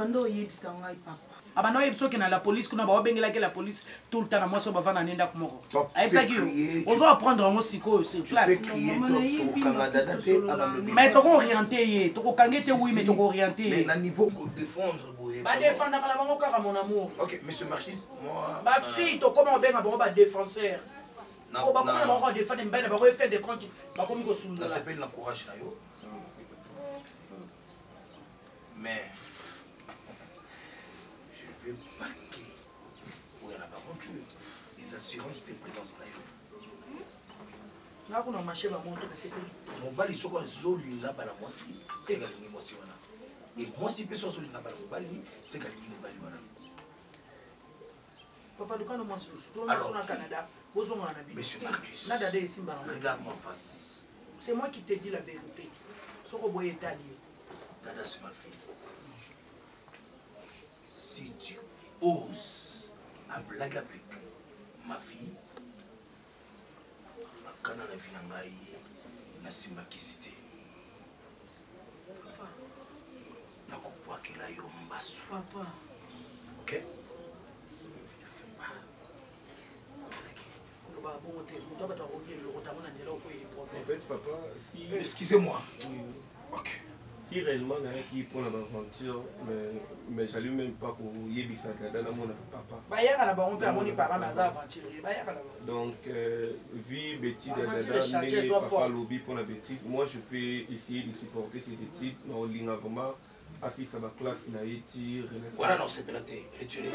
abando yebisa ngai papa abando yebisa ke na la police kuna ba obengela ke la police tout le temps na moi so bavana nenda kumoko ayebisa ki ozo apprendre ngo siko sur place mais to ko orienter ye to ko kangete oui mais to ko orienter mais na niveau ko défendre boye ba défendre kala bango kaka mon amour. OK monsieur Marquis moi ba fille to comment benga bango ba défenseur non ba comment bango défendre mbana ba ko faire des comptes ba komi ko sunda ça s'appelle l'encourage na yo mais je veux pas que pour la aventure les assurances de présence na yo na kuna marché ba monto na sepeli mobali soko azolinga bala mwasi c'est galingi mwasi wana et mwasi pe soko azolinga bala mobali c'est galingi mobali wana papa lukano mwasi to na sona Canada bozo mwana na bi monsieur Marcus na dada isimba regarde moi face c'est moi qui te dis la vérité soko boye tali dada c'est ma fille si tu oses à blague avec ma fille kana na vie na ngai na simba kisite na kopwakela yo mbasu papa OK je fais pas en fait papa si excusez-moi OK si réellement qui pour l'aventure mais j'allume même pas pour yebisa dada na mona papa bayaka na bango pe amoni papa maza aventurier bayaka na donc vu Betty dada papa lobby pour la Betty moi je peux essayer de supporter ces études non linga vraiment assis à ma classe na eti voilà non c'est pélaté retiré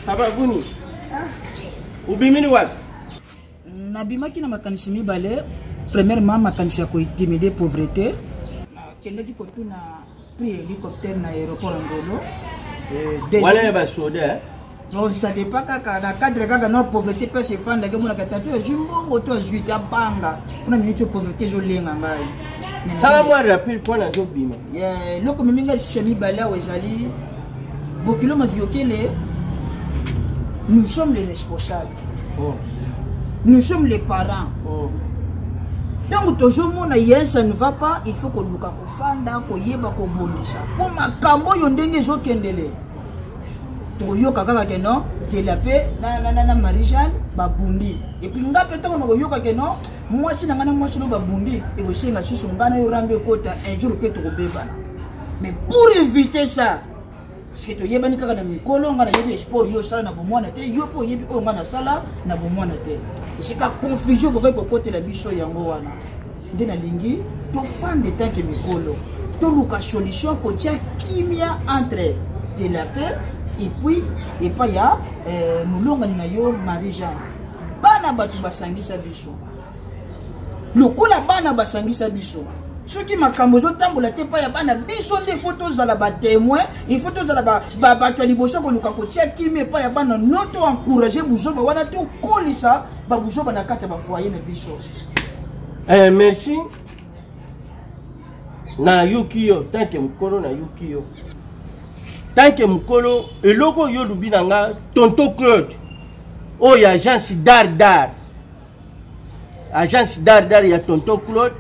Papa Buni. Ubimini wapi? Nabimaki na makanisi mibale. Premièrement makanisi ya kointimider pauvreté. Kendaki kotuna prix hélicoptère na aéroport Ngolo. Wala ba soda. Non ça dépend kaka na cadre kaka na pauvreté peut se fanda ke mona katatu jimbongo to juita banga. Kuna minute pauvreté jo lenga ngai. Ça moi rappel pour la zo bima. Loko miminga chemi bala wezali. Bokilo ma viokele. Nous sommes les responsables. Oh. Nous sommes les parents. Oh. Donc toujours mon aïe ça ne va pas, il faut que nous kofanda ko yeba ko bondisa. Pour makambo yo ndenge zo kendele. To yo kaka ke non, de la paix na Marie-Jeanne babundi. Et puis ngape to no yo kaka non, moi si ngana moi sino babundi et aussi nga susu ngana yo rambe kota un jour peut to beba. Mais pour éviter ça, parce que tu y a des gens qui ont des sports, ils ont des ils ont des sala na bomwana te. C'est ka confusion pour côté la biso yango wana. Ndena lingi to fan de temps que mikolo. To luka solution pour dire kimia entre de la paix et puis et pas ya mulonga na yo Marie-Jeanne. Bana batu basangisa biso. Lokola bana basangisa biso. Ceux qui makambo zo tambola te pa ya bana biso des photos za la ba témoin, il photos za la ba to liboso ko luka ko tia kimi pa ya bana noto encourager buzo ba wana to kolisa ba buzo bana kata ba foyer na biso. Merci. Na Yukio, tant que mukolo na Yukio. Tant que mukolo eloko yo lubina nga tonto Claude. Oh ya agence Dardar. Agence Dardar ya tonto Claude.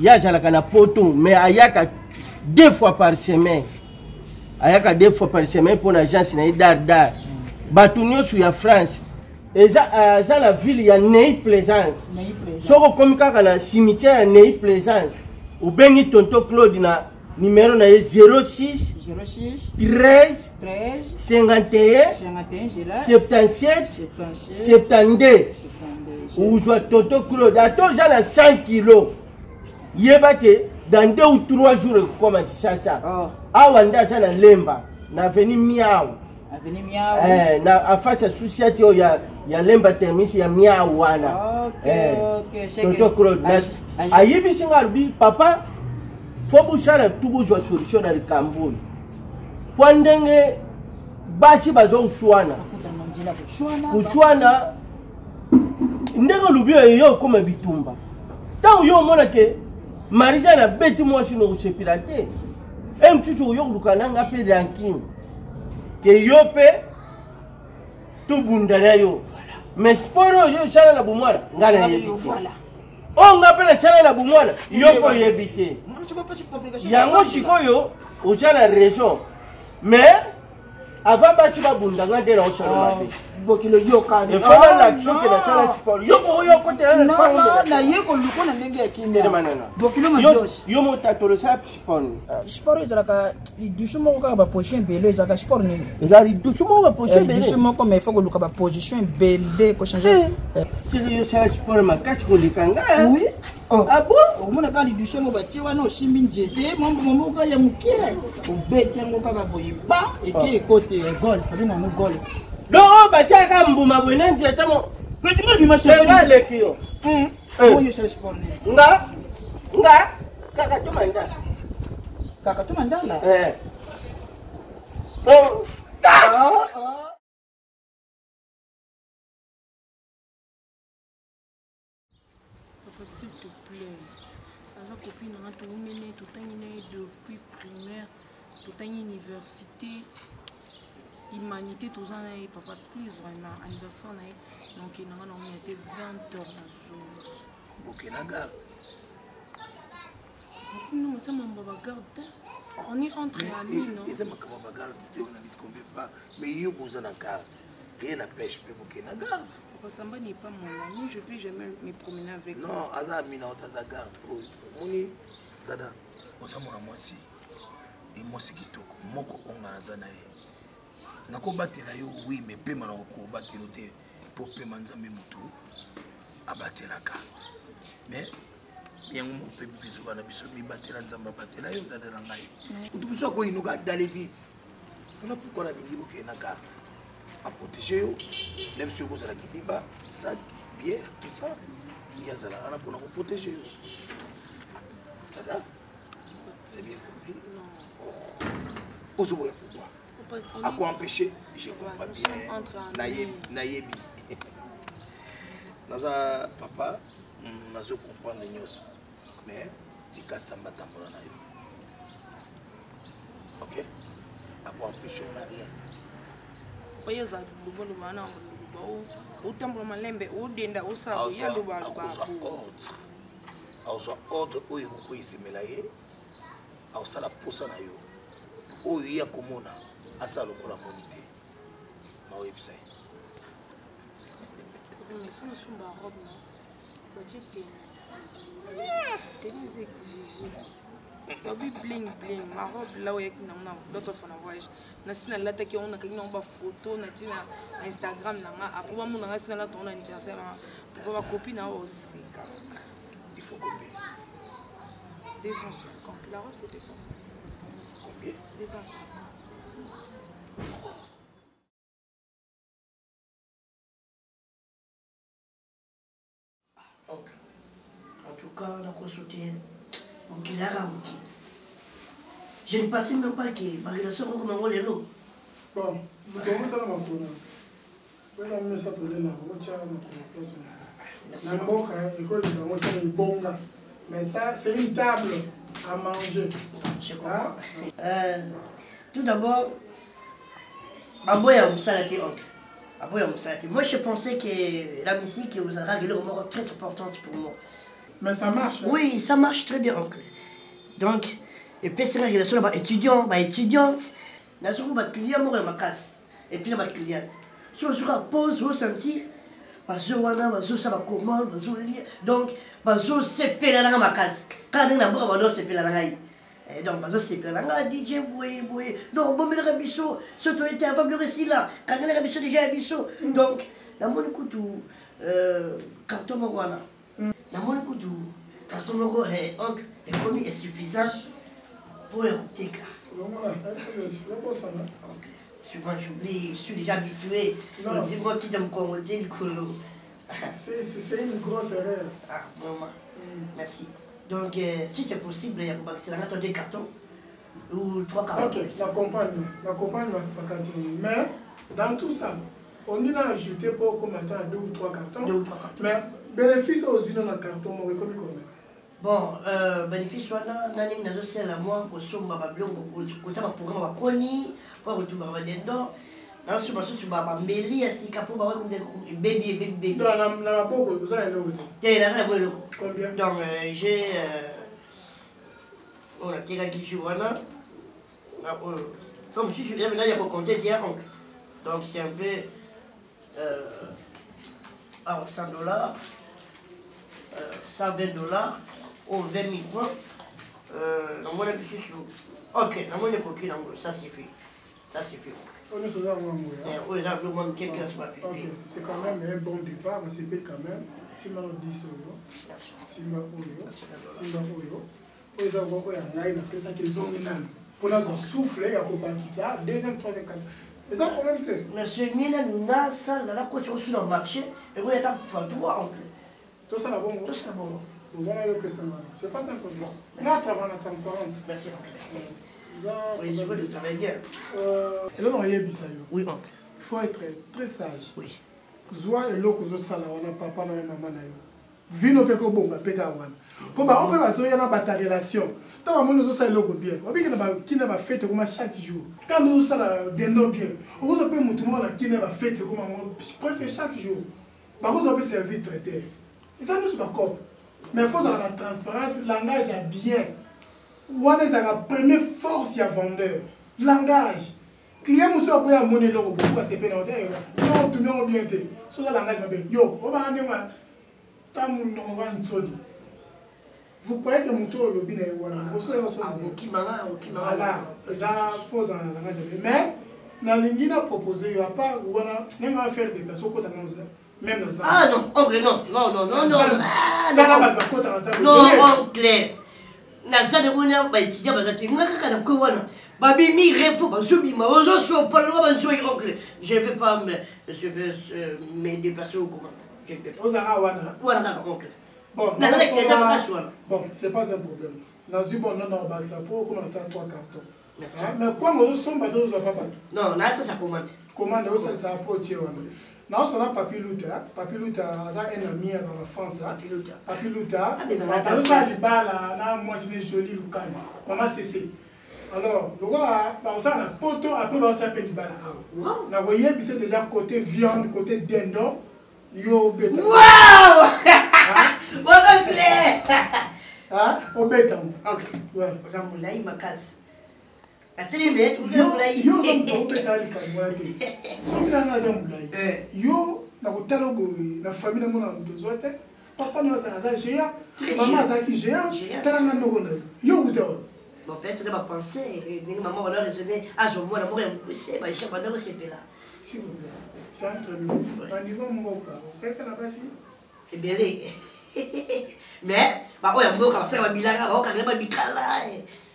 Ya jalaka na poto mais ayaka 2 fois par semaine. Ayaka 2 fois par semaine pour l'agence na Dardar. Batunyo sur ya France. Et ça la ville ya Ney Plaisance. Soko komika kana cimetière ya Ney Plaisance. Ou bengi tonto Claude na numéro na 06 13 51 77 72. Ou soit tonto Claude. Attends, j'ai la 100 kilos. Yebate dans 2 ou 3 jours comme ça. Awanda ça na lemba na veni miao. Aveni miao. Na afasa société ya lemba termis ya miao wana. OK, c'est Tonto Claude. Ayibi singarubi papa faut bushala tubuzo solution na Kamboni. Kwandenge bashi bazo uswana. Uswana ndenge lubio yo comme bitumba. tant yo mona ke marisa na beti moi je no sepilate et mchuchu yo lukananga pe ranking ke yo pe tout bundana yo mais sport yo chala na bumwana ngana yo voilà on appelle chala na bumwana yo ko éviter yango sikoyo o chala raison mais avant basi babundanga de la chala mabe bokilo yo kana il faut la choque na chala sport yo ko yo ko tela na yeko luko na ndenge ya kinda manana bokilo majoshi yo motatolo sa sport sport ezalaka idushu moko kaka baposition ebele ezalaka sport nini ezali idushu moko baposition ebele idushu moko mais faut koluka baposition ebele kochanger siri yo sala sport makasi kolikanga oui ah bon omona kaka idushu moko batie wana osimbi nzete mambo moko ya mokie obeti yango kaka boye ba eke ekote golf abenga yango golf donc batiaka mbuma bwena nzete mo petima bimashebe ngaleki yo oyo sala sport nini nga kaka tumanda kaka tumandala Papa, s'il te plaît, la copine a tout mené, tout depuis primaire, tout université, humanité, tout ça, papa, please, vraiment, anniversaire, donc il a été 20 heures dans le jour. Ok, la garde. Non, mais c'est mon garde. On est entre amis, non? Et c'est ma garde, on a dit qu'on ne veut pas, mais il y a besoin de garde. Rien n'a pêche, mais ok, la garde. Papa Samba n'est pas mon ami, je ne peux jamais me promener avec lui. Non, Aza Mina, Aza garde. Moni, Dada, Oza mon amoisi. Et moi, c'est qui toque. Moko onga Azanae. Nako batela yo, oui, mais paiement nako batela te pour paiement nzambe mutu. Abatelaka. Mais, bien on fait bisou bana biso mi batela nzamba batela yo Dada ngai. Utu biso ko inuka d'aller vite. Voilà pourquoi la ligue boke na garde. À protéger, même si vous avez la kidiba, sac, bière, tout ça, il y a ça là pour nous protéger. C'est bien compris. Non. Pourquoi? À quoi empêcher? Je comprends bien. Naïebi. Naza papa, nazo comprendre les choses. Mais tika samba tambola na yo. Ok? À quoi empêcher on n'a rien. Oyeza lubondo bana lubo utambo malembe udenda usabu ya luba auso ordre oyo ko isemela ye ausala posa na yo oyo ya komona asa lokola monité ma website mais faut sumba robe non budget t'es exigé. Babi bling bling, ma robe là où il y a d'autres font un voyage. Nasina là t'as qui on a quelqu'un en bas photo, natina Instagram nanga. Après moi mon nanga sur là ton anniversaire, pour ma copine aussi. Il faut combien? 250. La robe c'est 250. Combien? 250. Ok. En tout cas, on a consulté. Je ne pensais même pas que ma relation comme un les lots. Bon, vous commencez à m'entendre. Vous allez me mettre là, vous allez me mettre là. Mais ça, c'est une table à manger. Je comprends. Tout d'abord, moi je pensais que la musique vous a réglé au moment très importante pour moi. Mais ça marche. Hein? Oui, ça marche très bien, oncle. Donc, et puis c'est la relation avec étudiants, étudiante. Dans ce moment, client mort ma casse. Et puis la cliente. Si on se pose, vous sentir, parce que on ça va commande, donc, parce que c'est payé dans ma casse. Quand on a besoin de c'est payé dans la et donc, parce que c'est payé dans la DJ, oui. Non, bon, mais le rabisso, ce toi était avant de récit là. Quand on a rabisso déjà rabisso. Donc, dans mon coup, carton morana. Dans mon coup, carton morana est suffisant pour écouter. Souvent j'oublie, je suis déjà habitué. On dit moi qui j'aime commenter du colo. C'est une grosse erreur. Ah, vraiment. Merci. Donc, si c'est possible, il y a des cartons ou 3 cartons. Ok, la compagne ma cantine. Mais dans tout ça, on y a ajouté pour commenter 2 ou 3 cartons. 2 ou 3 cartons. Mais bénéfice aux unes dans le carton, on récolte combien? Bon, bénéfice wana nani nazosala moi kosomba babilongo kotia baprogramme bakoni po kotumba badendo naosomba susu bambeli ya sika po bawe bebi na maboko oza eloko te naza yango eloko combien donc j'ai on atikaki jour wana comme si je venais à compter hier donc c'est un peu alors $100 $120 ou 20 000 francs. Ok, ça suffit. Ça suffit. Ok, c'est quand même un bon départ, mais c'est quand même. Si on 10 euros, si pour nous souffler, deuxième, troisième, quatrième. Mais ça, problème, c'est. Monsieur Mina, nous avons ça, là, quand tu es sur le marché, et vous êtes à faire droit en plus. Tout ça, là, bon. Tout ça, bon. C'est pas ça le problème. Là, tu as la transparence. Merci. Oui, c'est vrai, tu travailles bien. Et là, on y est bisayo. Oui, oncle. Il faut être très sage. Oui. Zoa et l'eau que je sala, on a papa, on a maman. Vino peko bonga, peka wan. Pour bah, on peut pas zoya dans ta relation. Tant que nous sommes là bien, on peut qui n'a pas fait comme chaque jour. Quand nous sommes là nos bien, on peut pas montrer qui n'a pas fait comme on préfère chaque jour. Par contre, on peut servir traiter. Et ça nous sommes d'accord. Mais il faut avoir la transparence, langage est bien. On a la première force y a vendeur. Langage. Client nous sommes à monnaie l'euro beaucoup à ces pénaux. Non, tout le monde bien été. Sur le langage bien. Yo, on va rendre moi. Tant mon nom va une solide. Vous croyez que mon tour le bien est voilà. Vous savez voilà. Ça faux en langage. Mais dans l'ingénieur proposé, il n'y a pas même à faire des personnes côté même dans ça. Ah non, oncle, non. Ah non. Non, oncle. Naza de wona ba étudiant ba zati ngaka na ko wana babi mi repo ba zubi ma ozo so parlo ba nzo oncle je vais pas me déplacer au comment je ne peux pas ozara wana wana oncle bon na na ke ta pas wana bon c'est pas un problème na zubo non non ba ça pour comment on attend 3 cartons merci mais quoi moi so ba zo pas pas non là ça commande ça pour tirer wana. Non, on a Papi Luta. Papi Luta, ça un ami en France. Papi Luta. Ça c'est pas là, moi c'est joli Lucas. Maman c'est. Alors, le gars, on a un poteau, après on s'appelle du bala. On a voyé c'est déjà côté viande, côté dindon. Yo bêta. Waouh! Bon anglais. Ah, au bêta. OK. Ouais. Vous avez moulay ma casse. Yo, na kotala boye na famille na mona mtozo te papa no za géant maman za ki géant tala na ndoko na yo uta bon peut-être ça va penser ni maman va raisonner ah je moi l'amour est poussé ba chapa na c'est là si vous c'est entre nous na niveau mboka kaka na basi et bien mais ba oya mboka ça va bilanga ba okanga ba bikala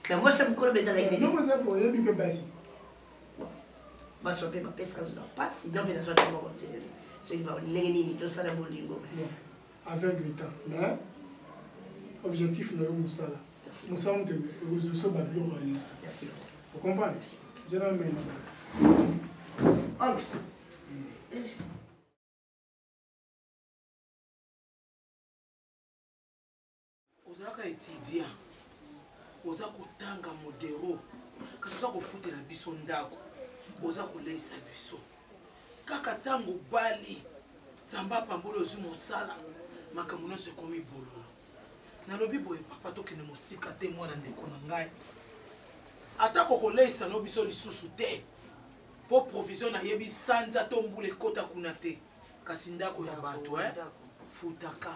mais moi ça me colle bien avec non ça pour yo bipe basi ba so pe ma pesca ça pas sinon bien ça moi c'est que ni tout ça la bolingo avec le temps mais objectif na yo musala nous sommes de réseaux babylon merci vous comprenez je n'en mets ozalaka étudiant oza kotanga modero kasi oza kofutela biso ndako oza koleisa biso kaka ntango bali nzambe apamboli ozwi mosala makambo nyonso ekomi bololo nalobi boye papa tokende mosika te mwana ndeko na ngai atako koleisa no biso lisusu te mpo provision nayebi sanza to mbula ekota kuna te kasi ndako ya bato futaka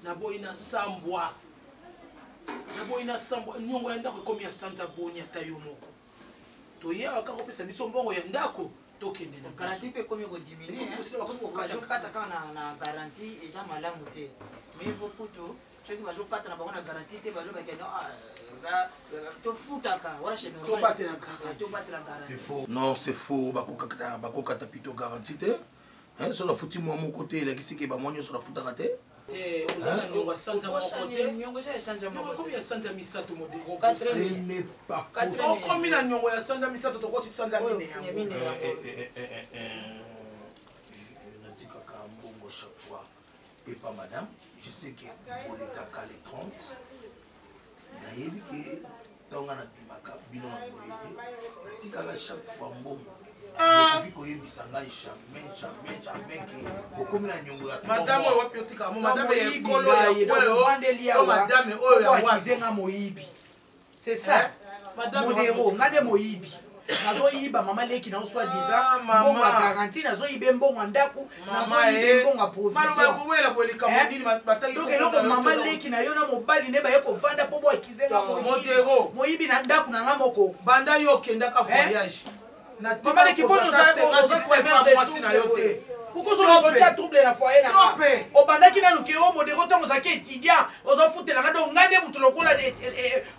naboyi nasambwa nyongo ya ndako ekomi ya sanza boni ata yo moko toyeba kaka kopesa biso mbongo ya ndako tokende na garantie mpe ekomi kodimine bazokata kaka na garantie eza malamu te mais il faut kutu soki bazokata na bango na garantie te bazobakende tofutaka wala tobatela garantie. C'est faux. Non, c'est faux. Bakokata plutôt garantie te. Hein, sur la foutu moi mon côté, il a qui c'est qui va monter sur la foutu raté. Ce n'est pas possible. et pas madame. Je sais que pour les caca les 30, naïbi que dans un abimaka, bino na tika chaque fois bon. Madame oyotika madame yikolo ya madame oyo ya wazenga moyibi. C'est ça. Madame modéro ngade moyibi. Nazoyiba mama leki na soi disant bon ma garantie nazoyibe mbongo ndaku nazoyibe mbongo professeur. Mama kuwela bolika monini bataki. Donc eloko mama leki na yo na mobali ne ba yeko vanda po bo akizenga modéro. Moyibi na ndaku na ngamoko. Banda yo kenda ka voyage. Maman l'équipe nous a pourquoi on a trouble la foyer là au banda qui n'a nous qui au modéro tant aux acquis étudiants aux enfants de la radio ngande mutuloko la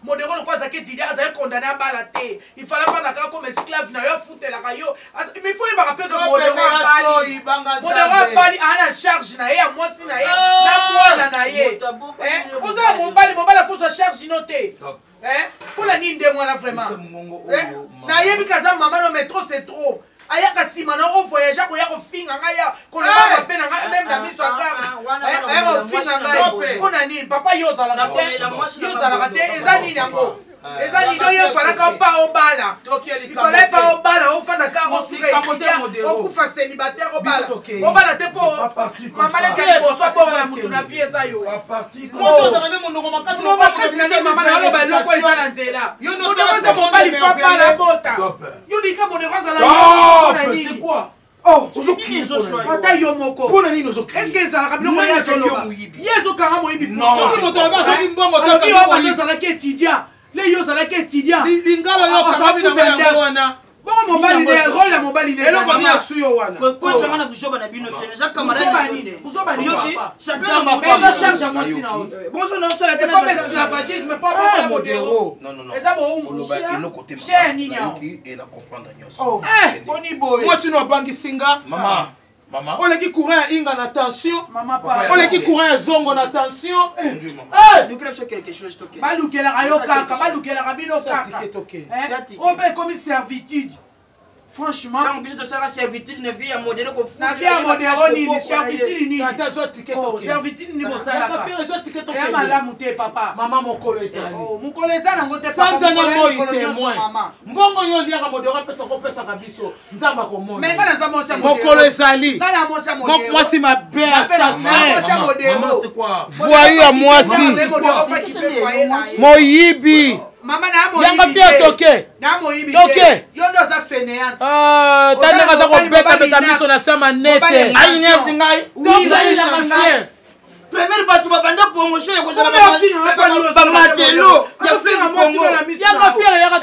modéro le quoi acquis étudiants a condamné à balater il fallait pas la comme esclave na yo foutre la radio mais il faut y rappeler que modéro bali a la charge na ya moi si na ya na moi na ye aux a mon bali à cause de charge noté pour la ninde moi là vraiment na yebi kaza maman no métro c'est trop aya kasima na o voyager ko ya ko finga ngaya ko na ba pe na même na miso aka aya ko finga ngaya ko na nini papa yo za la kate ezani nango ezani do yo fala ka pa o bala il fallait pas o bala o fanda ka o suka o kufa célibataire o bala te po mama le ke bo so po na mutu na vie za yo mo so za mo no makasi no makasi na mama na lo ba lo ko ezana nzela yo no so mo bali fa bala bota yo dika mo de roza la c'est quoi? Oh, est-ce que ça a bien bon mobali ne rôle la mobali ne eloko na suyo wana ko tshanga na bushoba na bino tene ja camarade ni bushoba ni yoki chacun na mobali charge à moi sina bon so na so la tene pas esclavagisme pas pas modéro non eza bo cher ni nya et na comprendre nyonso boni boy moi sino bangi singa mama on leki courant inga na tension on leki courant zongo na tension tu crées quelque chose toke balukela ayo kaka balukela kabino kaka on fait comme servitude franchement quand on dit de ça servitude ne vient modérer ko na vient modérer ni servitude ni servitude ni bosala ka ya malamu te papa mama mokolo ezali mokolo ezali ngo te papa sanza moi témoin mbongo yo liaka modérer pesa ko pesa kabiso nzamba ko mona mais ngana za monsa mokolo ezali ngana monsa modérer moi si ma belle assassin maman c'est quoi voyou à moi si moyibi mama na mo yanga pia toke na mo yibi toke yondo za fainéante tande za ko beta beta miso na sama nete ai nete ngai donc ngai na mafia première batu babanda promotion ya kozala ba matelo ya frère Congo yanga fia yanga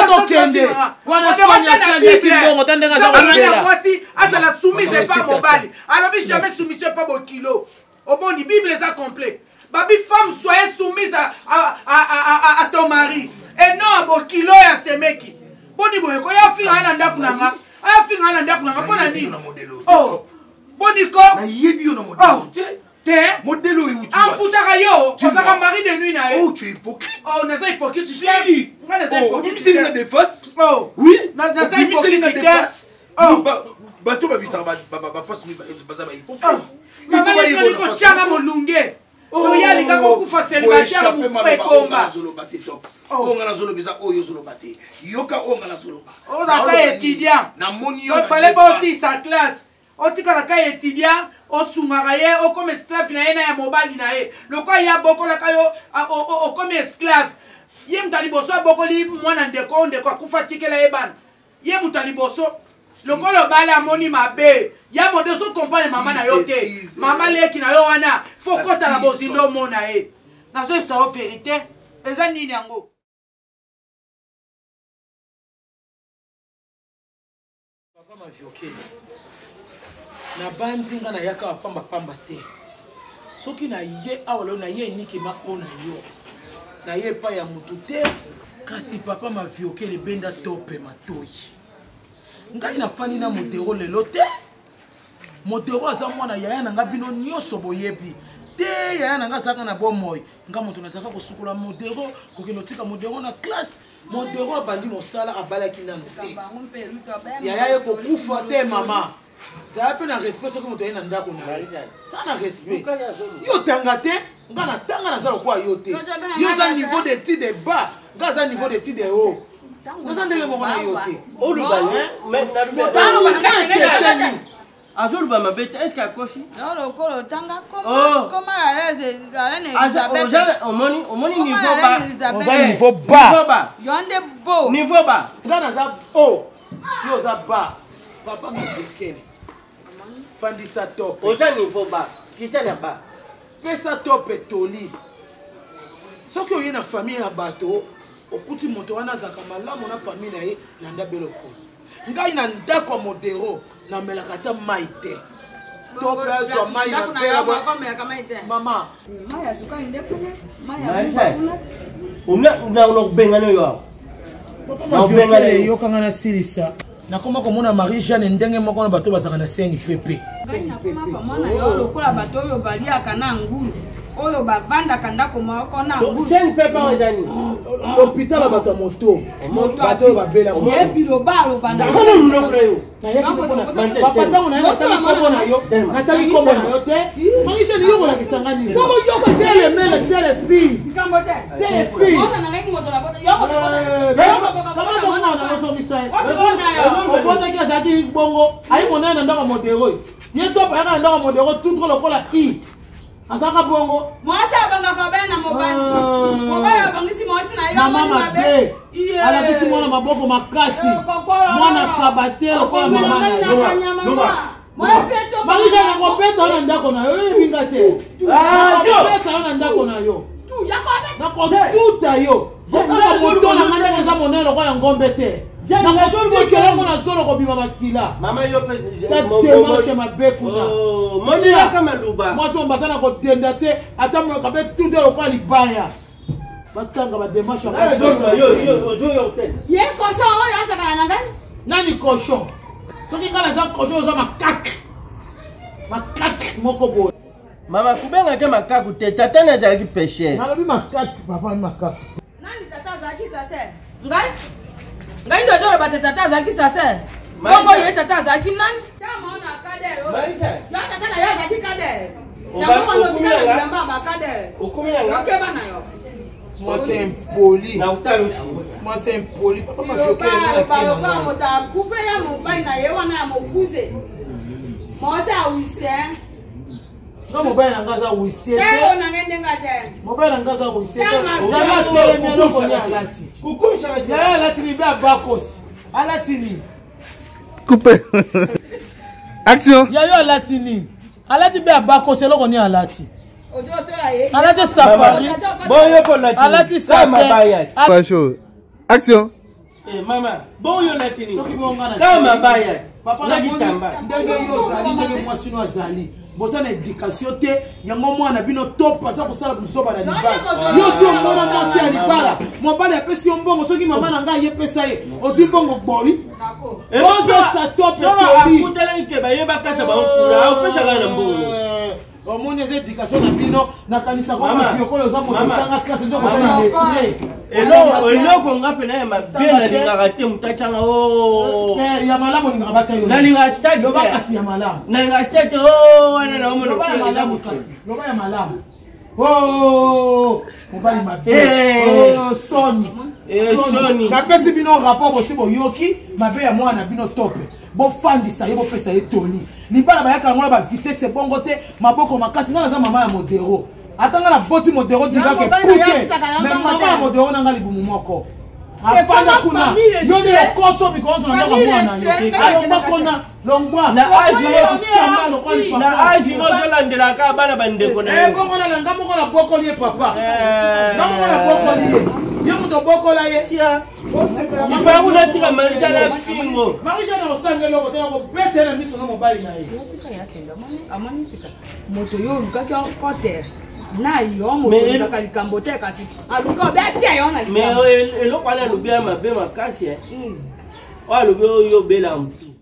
tokende wana sonya sandi kibongo tande za ko beta voici azala soumise pas mobali alors bi jamais soumission pas bo kilo au bon bible est complet. Babi femme soyez soumise à ton mari et non à bon kilo ya semeki. Boni boye ko ya finga na ndaku nanga. Aya finga na ndaku nanga pona nini? Oh. Boni ko na yebi yo na modelo. Te modelo yu tu. En futaka yo, ozaka mari de nuit na oh tu es hypocrite. Oh na za hypocrite. Si. Ngana za hypocrite. C'est une défense. Oh. Oui. Na za hypocrite. Oh. Bato ba bisa ba face mi ba hypocrite. Il faut y ko changa molunge. Oh, il y a les gars qui font célibataire pour combat. Oh, on a zolo bisa, oh yo zolo bate. Yoka on a zolo ba. Oh, la étudiant. Na moni il fallait pas aussi sa classe. On dit que la étudiant, au sous-maraye, au comme esclave na ya mobile na e. Le quoi il y a beaucoup la kayo au comme esclave. Yem taliboso beaucoup li mwana ndeko kufa tikela eban. Yem taliboso le col bala moni mabe ya modèle so comprendre maman na yo te maman leki na yo wana faut kota la bozindo mona e na so ça o vérité eza nini yango papa ma vioqué na banzinga na yaka pamba pamba te soki na ye awalo na ye niki makona yo na ye pa ya mutu te kasi papa ma vioqué le benda tope matoi ngai na fani na modéro lelo te modéro aza mwana yaya na nga bino nyonso boyebi te yaya na nga azalaka na bomoi nga moto nazalaka kosukola modéro kokende otika modéro na classe modéro abandi mosala abalaki nano te yaya ye kokufa te mama ça peu na respect ce que moto yena ndako na ça na respect yo tanga te ngana tanga na sala kwa yo te yo za niveau d'étude de bas ngaza niveau d'étude de haut ngaza ndenge moko na yo te oluba mais na azoluba mabete est-ce que akoshi non lokolo tanga comment la Elisabeth omoni niveau bas on va niveau bas yonde beau niveau bas ngana za haut yo za bas papa mzekele fandisa top oza niveau bas kitala bas pesa top etoli soki oye na famille ya bato okuti moto wana azaka malamu na famille na ye na ndabeloko ngai na ndako ya modero namelaka ata mai te to mpe azwa mai na fera mama unakubengana yo yokanga na silisa nakoma komona Marie Jeanne ndenge moko na bato bazaka na seni pepe lokola bato oyo baliaka na ngulu oyo bavandaka ndako moko na ngulu seni pepe ozani hôpital ya bato ya moto bato oyo babela yebiloba alobanda papa ntango na ye natali kombo na yo natali kombo na yo te Marie Jeanne yo kolakisanga nini tele mele tele fille tele fille obotaki azalaki bongo ayi monene na ndako ya modero ye to bayaka na ndako ya modero tutro lokola i azalaka bongo mwasi abangaka bana na mobali abangisi mwasi na yo mama mabe alakisi mwana maboko makasi mwana kabate lokola mama na yo Marie Jeanne nakopeta yo na ndako na yo ebinga te nakopeta yo na ndako na yo nakotuta yo okoka moto na nga ndenge eza monene lokola ya ngombe te nakotukela ngo na solo kobima makila tademarche mabe kuna mwasi mombasa na kodenda te ata kabe tunde lokola libaya batanga bademarche ye koshon oyo asakana na ngai nani cochon soki ngai naza cochon oza makake moko boye mama kubengaka makaku te tata nazalaki péché nalobi makake papa makake nani tata azalaki saser ngai ndo ozoloba te tata azalaki saser bongo ye tata azalaki nani tamona kader yo tata na yo azalaki kader yango wanotika na bilamba bakader okeba na yo moi c'est impoli moi c'est impoli papa mafiokeloba moto akufe ya mobali na ye wana ya mokuze mose awise no mobali na ngaza wise te na ngendenga te mobali na ngaza wise te ngala telemi eloko ni alati ya alati ni be abakosi alati ni coupe action ya yo alati ni alati be abakosi eloko ni alati alati safari alati safari pas chaud action mama bon yo latini kama baya papa na kitamba ndenge yo zali ndenge mwasi no azali bosa na éducation te yango mwana bino top pasa kosala busoba na libala yo so mwana mwasi ya libala mobali apesi yo mbongo soki mama na ngai yepesa ye ozwi mbongo boli sa top akutalaki bayeba kata bakura opesaka na mbongo omoni eza éducation na bino nakanisa kwa mafiokolo oza motanga classe ndio kozala eloko nga pena ya mabe nalingaka te mutachanga ya malamu ningaka bacha yo nalinga stade loba kasi ya malamu nalinga stade wana na omo loba ya malamu kasi loba ya malamu mobali mabe soni napesi bino rapport bosi boyoki mabe ya mwana bino tope bofandisa ye bopesa ye toli libala bayaka yango na bavitese bongo te maboko makasi nga naza mama ya modero atanga na boti modero digake kuke me mama ya modero nanga libumu moko afanda kuna yo nde okoso mikonso na ndaka mwana yo alongwa kona longwa na agi nozolandelaka bana bandeko na ye bongo nalanga moko na bokoli ye papa nga moko na bokoli ye ye moto bokola ye ifangu natika Marie na fingo Marie na osanga eloko te nakobete na miso na mobali na ye moto yo olukaki kotere na yo moto olukaka likambo te kasi aluka obe atia yo na likambo eloko wana alobi ya mabe makasi oyo alobi oyo obela motu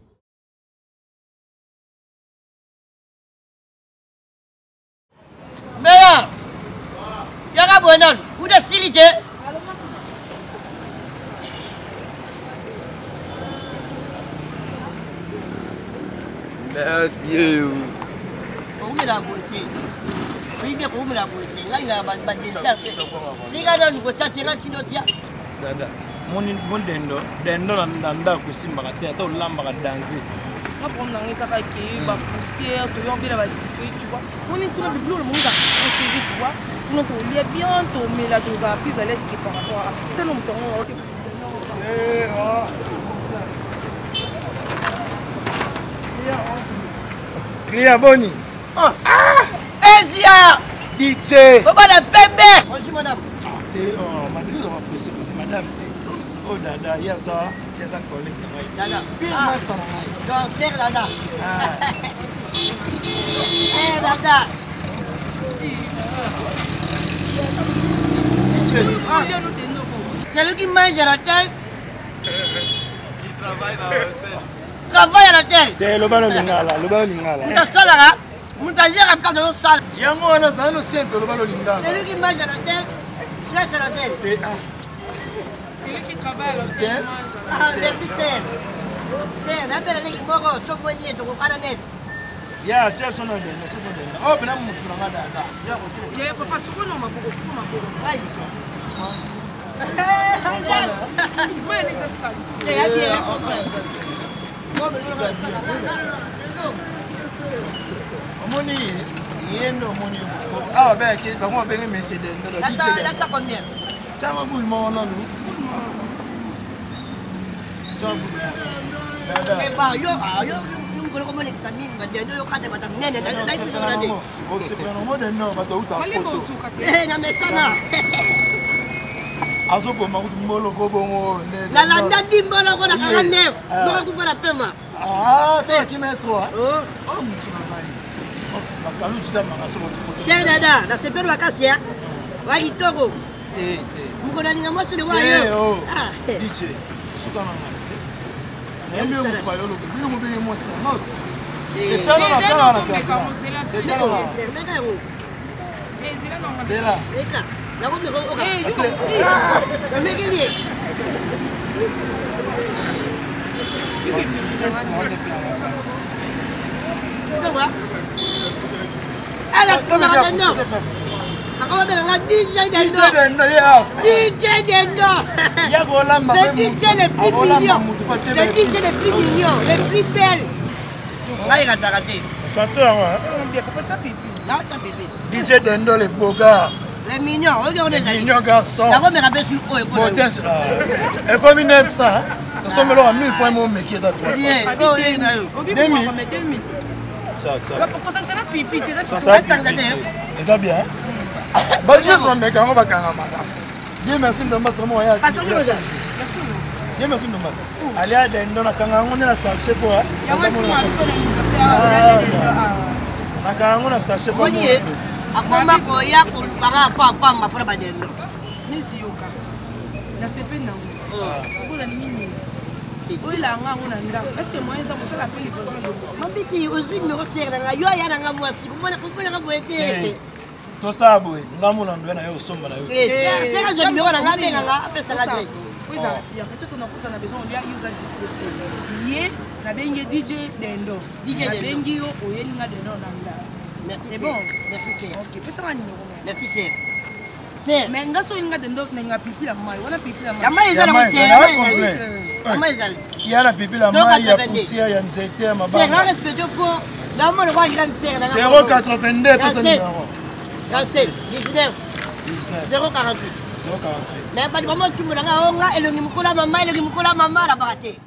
meya yaka bwenani ude sili te Merci. On est la beauté. Oui, bien pour la beauté. Là, il y a un dessert. Si il y a un côté, il y a un côté. Dada, mon dendo nanda kusimbaka te ata olambaka danser. Moi pour moi ça va qui ba poussière, tu vois bien la diffé, tu vois. On est tout le monde a protégé, tu vois. On est bien to mais là tu as plus à l'aise que par rapport à tellement de temps. Client Boni. Ah! Ezia! DJ. Papa la pembe. Bonjour madame. Madame. Oh dada, il y a ça collègue. Dada. Ah, ça va. Donc faire dada. Eh dada. C'est lui qui mange à l'hôtel. Il travaille dans l'hôtel. Travaille à l'hôtel. Le ballon lingala. Muta sala là. Muta lira pas dans salle. Yango wana ça no simple le ballon lingala. C'est lui qui mange à l'hôtel. Cherche à l'hôtel. C'est lui qui travaille à l'hôtel. Ah, merci Serre. Serre, n'appelle les moro, soigner ton caranet. Ya, chef son ordre, chef ordre. Oh, ben mon tu n'as pas. Il y a papa suko no maboko, suko maboko. Vai. Moi elle est ça. Omoni, yendo omoni. Ah, ben ki ba mo ben monsieur de Là t'as combien? Chama boule mon non nous. Eh bah yo ngolo komo l'examine badeno yo kade madame nene na ikuzona de. O se prend mo de no ba to uta photo. Eh na mesana. Azo ko ma mbolo ko bongo. La ndandi mbolo ko na kane. Ngo ku fara pema. Ah, toi qui mets 3. Oh. Oh, tu m'as pas. Oh, la calu tu t'as mangé photo. Tiens dada, na sepero wakasi ya. Wali toko. Mko na ninga mosi ni wayo. Ah, DJ. Suka mama. Ndio mko yolo ko. Bino mbe mosi na not. Et tiens là, c'est tiens là. C'est là. Eka. Na ko miko oka. Eh, yuko. Na mekini. Quoi? Alors, comment on dit non? Comment on dit DJ Dendo? DJ Dendo. Il y a Rolamba. Le DJ le plus mignon. Le DJ le plus mignon, le plus belle. Là, il a raté. Chanteur, Là, t'as bébé. DJ Dendo, les beaux gars. Les mignons, regarde les mignons garçons. D'abord, me rappelle sur eux. Et comme 900, nous sommes là à 1000 points, mon mec qui est à 300. 2000. Pourquoi ça c'est la pipi? Ça c'est bien. Bah, je suis un mec, on va quand même. Merci de m'avoir dit. Merci de m'avoir dit. Allez, à Dendo, on est à sachet pour. On a sachet pour. Akoma koya kulukanga papa mapora badendo. Nisi yoka. Na sepe na ngo. Sikola nini? Oila nga ngona nda. Est-ce que moi ça ça la peli pour Mambiki aussi numéro serre nga yo ya nga mwasi. Kumona nga boete. To sabo ngamuna ndo na yo somba na yo. Serre zo numéro nga benga nga apesa nga dai. Oui ça. Ya peut-être on a pas besoin on lui a usé discuter. Yé na bengi DJ Dendo. Na bengi yo oyelinga Dendo na nda. Merci. C'est bon. Merci Serre. OK, pesa nga numéro. Merci Serre. Serre. Mais nga so inga Dendo na pipi la mai. Wana pipi la mai. La mai ezala ko Serre. La mai ezala. Il y a la pipi la mai, il y a poussière, il y a nzete ya mabanga. Serre, respecte pour. La mo le wa grand Serre na. 082 pesa numéro. 47 19 048. Mais pas de moment tu me l'as et le mukula mama la barate.